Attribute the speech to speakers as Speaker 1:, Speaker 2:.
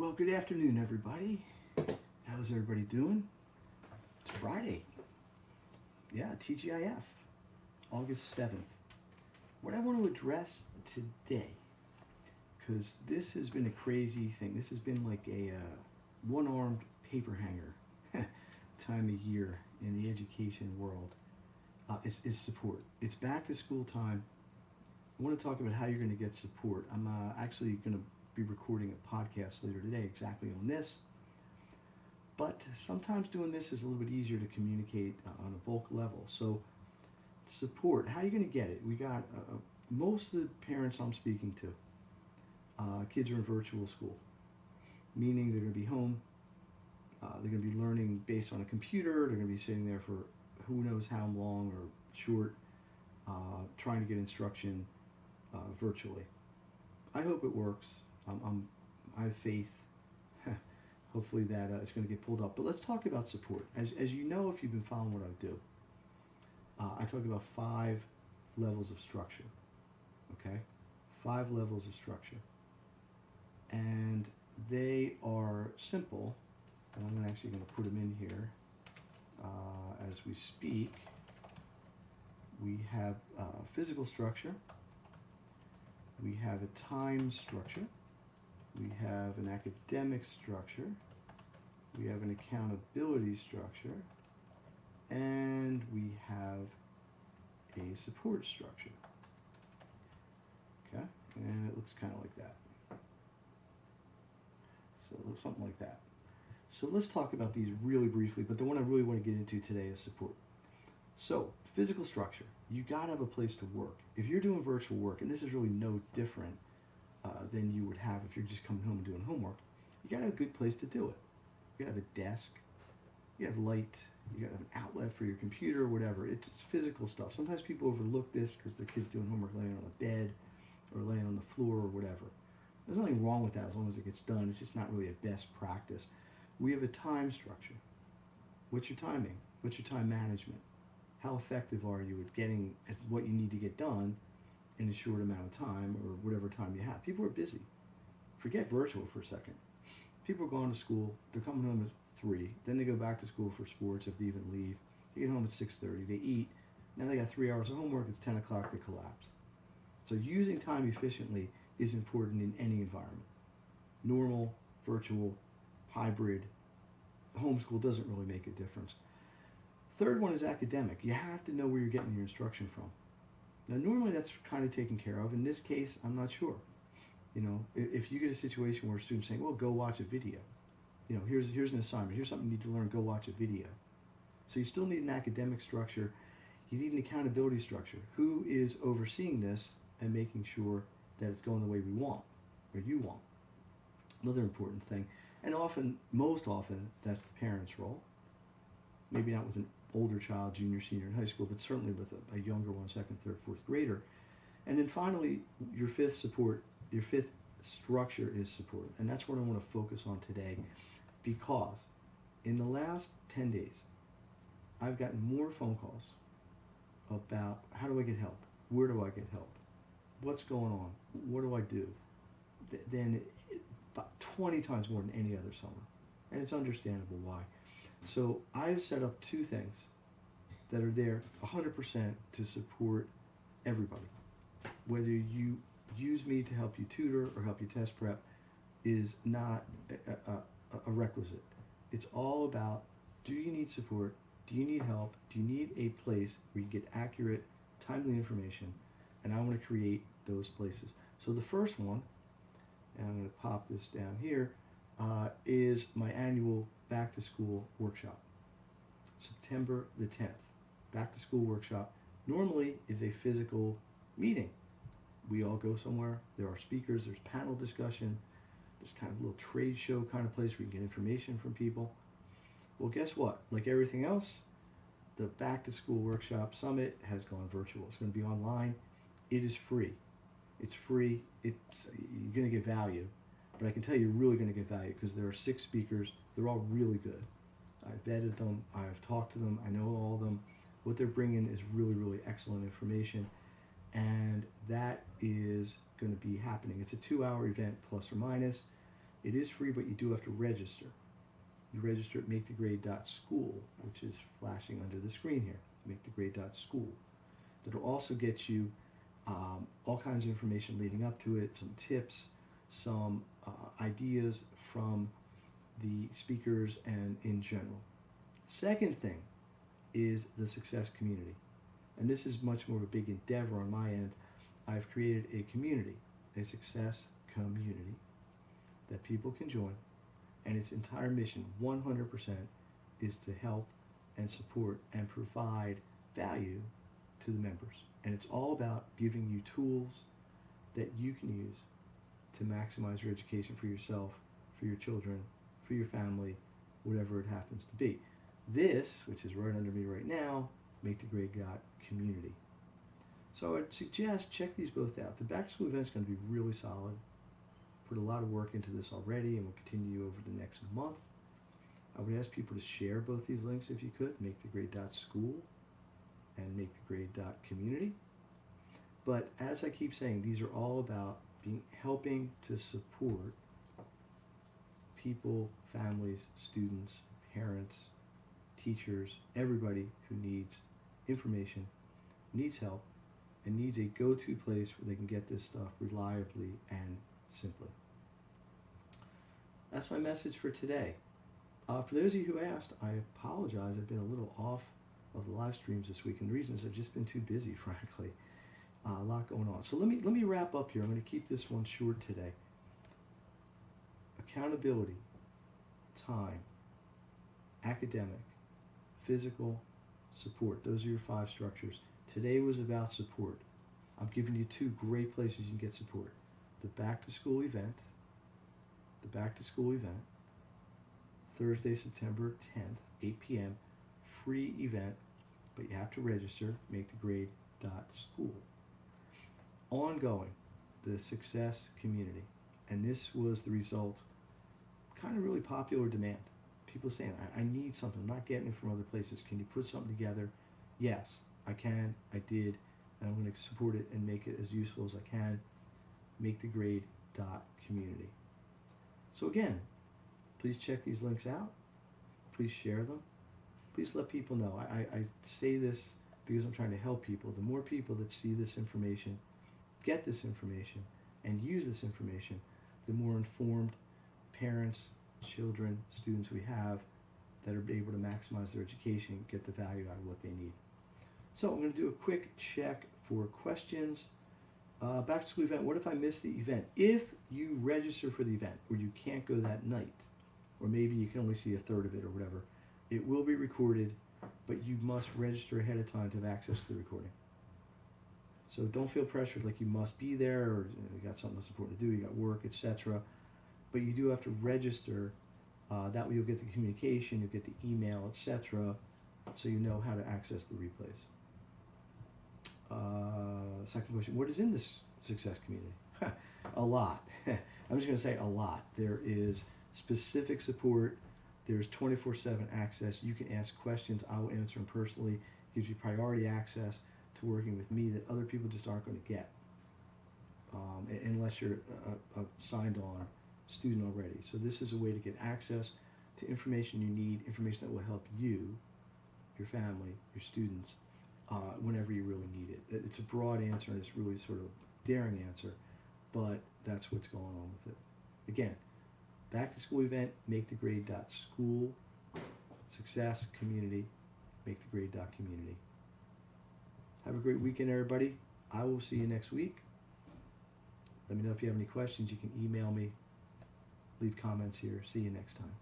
Speaker 1: Well, good afternoon, everybody. How's everybody doing? It's Friday. Yeah, TGIF, August 7th. What I want to address today, because this has been a crazy thing. This has been like a one-armed paper hanger time of year in the education world. Is support. It's back to school time. I want to talk about how you're going to get support. I'm actually going to be recording a podcast later today exactly on this. But sometimes doing this is a little bit easier to communicate on a bulk level. So support, how are you going to get it? We got most of the parents I'm speaking to, kids are in virtual school, meaning they're going to be home. They're going to be learning based on a computer. They're going to be sitting there for who knows how long or short, trying to get instruction virtually. I hope it works. I have faith. Hopefully that it's going to get pulled up. But let's talk about support. As you know, if you've been following what I do, I talk about 5 levels of structure. Okay? 5 levels of structure. And they are simple. And I'm actually going to put them in here as we speak. We have physical structure. We have a time structure. We have an academic structure. We have an accountability structure. And we have a support structure. Okay? And it looks kind of like that. So it looks something like that. So let's talk about these really briefly, but the one I really want to get into today is support. So, physical structure. You got to have a place to work. If you're doing virtual work, and this is really no different than you would have if you're just coming home and doing homework, you got to have a good place to do it. You got to have a desk, you have light, you got to have an outlet for your computer, whatever. It's physical stuff. Sometimes people overlook this because their kid's doing homework laying on the bed or laying on the floor or whatever. There's nothing wrong with that as long as it gets done. It's just not really a best practice. We have a time structure. What's your timing? What's your time management? How effective are you at getting what you need to get done in a short amount of time or whatever time you have? People are busy. Forget virtual for a second. People are going to school. They're coming home at 3. Then they go back to school for sports if they even leave. They get home at 6:30. They eat. Now they got 3 hours of homework. It's 10 o'clock. They collapse. So using time efficiently is important in any environment. Normal, virtual, hybrid, homeschool doesn't really make a difference. Third one is academic. You have to know where you're getting your instruction from. Now, normally that's kind of taken care of. In this case, I'm not sure. You know, if you get a situation where a student's saying, well, go watch a video. You know, here's an assignment. Here's something you need to learn. Go watch a video. So you still need an academic structure. You need an accountability structure. Who is overseeing this and making sure that it's going the way we want, or you want? Another important thing. And often, most often, that's the parent's role. Maybe not with an older child, junior, senior in high school, but certainly with a younger one, 2nd, 3rd, 4th grader. And then finally, your 5th structure is support. And that's what I want to focus on today, because in the last 10 days, I've gotten more phone calls about how do I get help? Where do I get help? What's going on? What do I do? Than about 20 times more than any other summer. And it's understandable why. So I've set up 2 things that are there 100% to support everybody. Whether you use me to help you tutor or help you test prep is not a requisite. It's all about, do you need support? Do you need help? Do you need a place where you get accurate, timely information? And I want to create those places. So the first one, and I'm going to pop this down here, is my annual Back to School workshop. September the 10th. Back to School workshop. Normally is a physical meeting. We all go somewhere. There are speakers. There's panel discussion. There's kind of a little trade show kind of place where you can get information from people. Well, guess what? Like everything else, the Back to School workshop summit has gone virtual. It's going to be online. It is free. It's free. You're going to get value. But I can tell you you're really going to get value because there are 6 speakers. They're all really good. I've vetted them. I've talked to them. I know all of them. What they're bringing is really, really excellent information. And that is going to be happening. It's a 2-hour event plus or minus. It is free, but you do have to register. You register at makethegrade.school, which is flashing under the screen here, makethegrade.school. That'll also get you all kinds of information leading up to it, some tips, some ideas from the speakers and in general. Second thing is the success community. And this is much more of a big endeavor on my end. I've created a community, a success community that people can join, and its entire mission, 100%, is to help and support and provide value to the members. And it's all about giving you tools that you can use to maximize your education for yourself, for your children, for your family, whatever it happens to be. This, which is right under me right now, Make the Grade God Community. So I would suggest check these both out. The back to school event is going to be really solid. Put a lot of work into this already, and will continue over the next month. I would ask people to share both these links if you could, makethegrade.school and makethegrade.community. But as I keep saying, these are all about helping to support people, families, students, parents, teachers, everybody who needs information, needs help, and needs a go-to place where they can get this stuff reliably and simply. That's my message for today. For those of you who asked, I apologize. I've been a little off of the live streams this week, and the reason is I've just been too busy, frankly. A lot going on. So let me wrap up here. I'm going to keep this one short today. Accountability, time, academic, physical, support. Those are your 5 structures. Today was about support. I'm giving you 2 great places you can get support. The back to school event, Thursday, September 10th, 8 p.m., free event, but you have to register, makethegrade.school. Ongoing, the success community. And this was the result, kind of really popular demand. People saying, I need something, I'm not getting it from other places. Can you put something together? Yes, I can, I did, and I'm going to support it and make it as useful as I can. makethegrade.community. So again, please check these links out. Please share them. Please let people know. I say this because I'm trying to help people. The more people that see this information, get this information, and use this information, the more informed parents, children, students we have that are able to maximize their education, get the value out of what they need. So I'm going to do a quick check for questions. Back to school event, what if I miss the event? If you register for the event, or you can't go that night, or maybe you can only see a third of it or whatever, it will be recorded, but you must register ahead of time to have access to the recording. So don't feel pressured like you must be there, or you got something else important to do, you got work, etc. But you do have to register. That way you'll get the communication, you'll get the email, etc. So you know how to access the replays. Second question, what is in this success community? A lot. I'm just going to say a lot. There is specific support. There's 24/7 access. You can ask questions. I will answer them personally. Gives you priority access to working with me that other people just aren't going to get unless you're a signed-on student already. So this is a way to get access to information you need, information that will help you, your family, your students, whenever you really need it. It's a broad answer, and it's really sort of a daring answer, but that's what's going on with it. Again, back to school event, makethegrade.school, success community, makethegrade.community. Have a great weekend, everybody. I will see you next week. Let me know if you have any questions. You can email me, leave comments here. See you next time.